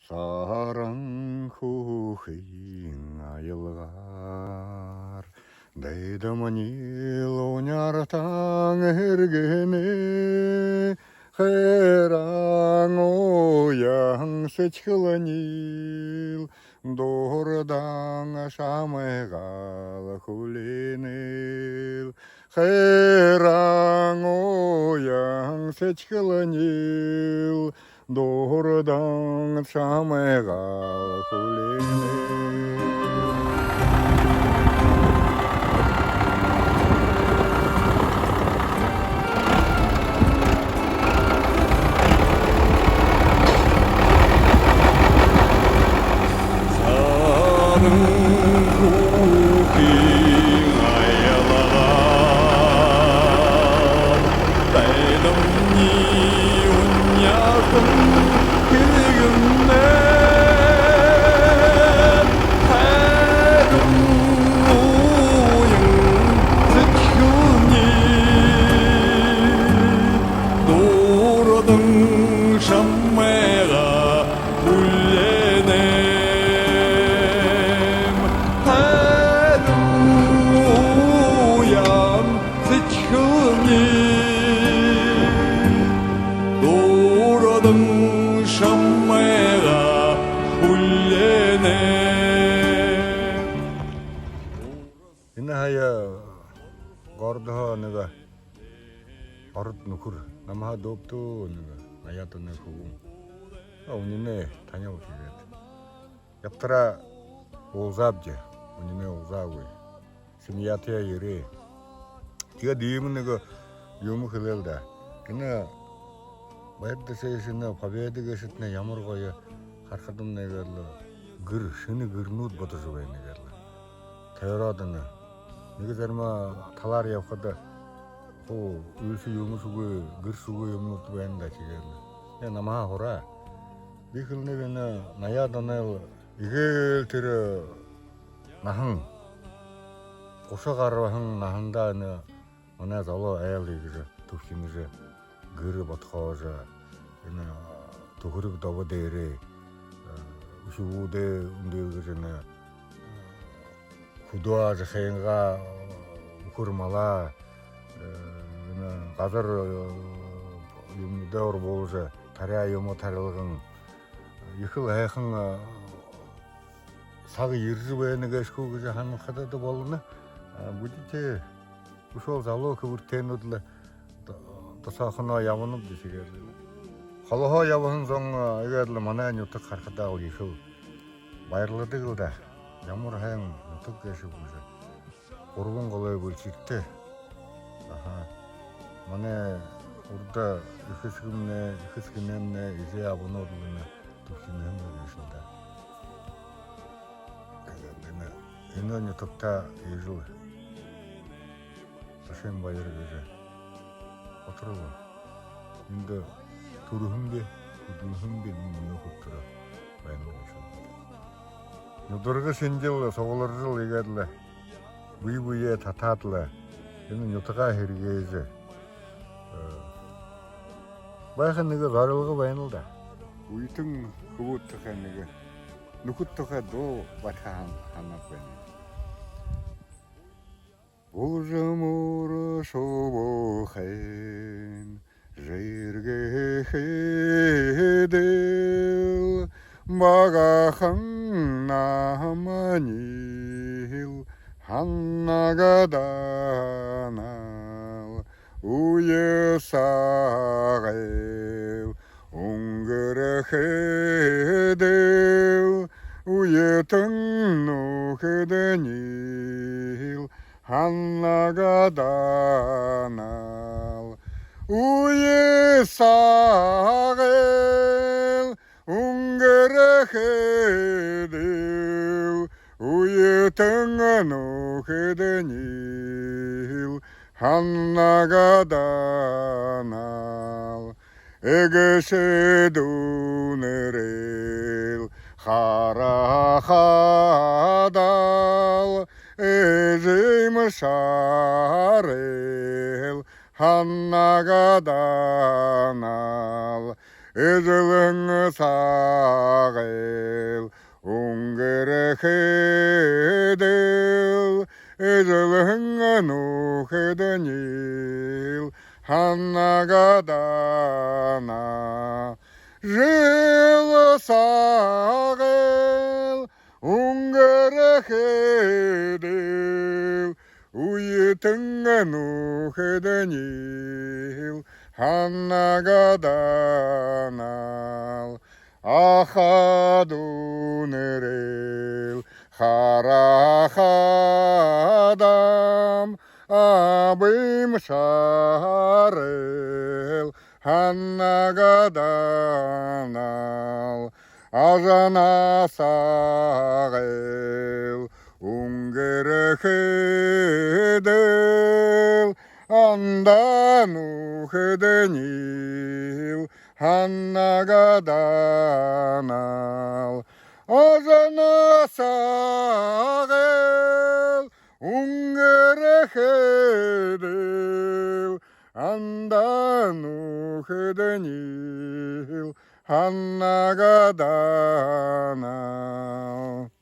Сарың хухин айылғар, Дейдімінел оняртаң ергене, Қайраң ояң сечкілінел, Дордаң шамайғал хүленел, Қайраң ояң сечкілінел, Дордаң шамайғал хүленел. Гордо нега орд нукур намаа допто нега аято не хуу унине таня укигет яптара олзабже унине олзавы семьятя ере тига диим нега юму хилелда ина байда сейсина победа гешитне ямар гое хархадым негерле гыр шыны гырнут бодожубай негерле тайрадына Нигезерма талар явхада о үлсү юмусугу гырсугу юмнуту бенда чигерли. Я намаа хора. Бихилне бена наяданел игел тире нахан. Кошагарвахан наханда не она зало айлиге тufkiniже гыры батхажа. Эна тухурук давадере ушууде ундегежене Худуа жахайынға ұқырмала, қазір дәуір болуы тария емі тарылығын. Екіл әйқын сағы ержі бәйіні кәшкөгі жағанын қадады болуына. Бұдете ұшол залы көбірттен өділі тасақына ямынып десегерлі. Қалыға явығын соң әгерлі мана нюты қарқыдағы екіл байырлады қылда. Ямар хайын нутук кешіп уже. Қорғын қалай бөлшікті. Мане ұрда үхіскінемне изе абыны орылыны тұқсынем өресінде. Ені нутукта ежіл. Сашен байыр кеже. Отырылы. Енді тұрығын бе, күділігін бе, мұны құттыра байын өресінде. Нутурга сенжел соголор жыл егерле буй-буйе тататлы эми Нютагаа хергеже байханныга зарылгы байнылда уйтың кубуттыканыга нукуттука до батхан ханап байны Божамур шобохен жерге хедел Багахан наманил ханнагаданал уесагел унгерехедел уетыннухеденил ханнагаданал уесагел Унгерехедел, уетыңану хеденил, ханнагаданал, эгешедунерел, харахадал, эжимшарел, ханнагаданал, Ежелің сағыл уңгерехедел, ежелің нухеденил, ханнагадана. Жыл сағыл уңгерехедел, уетің нухеденил, ханнагаданал. Ахадунерел харахадам, абым шарел ханнагаданал. Ажана сағел уңгерехедел, андану хеденил, ханнагаданал. Ажана сағел уңгерехедел, андану хеденил, ханнагаданал.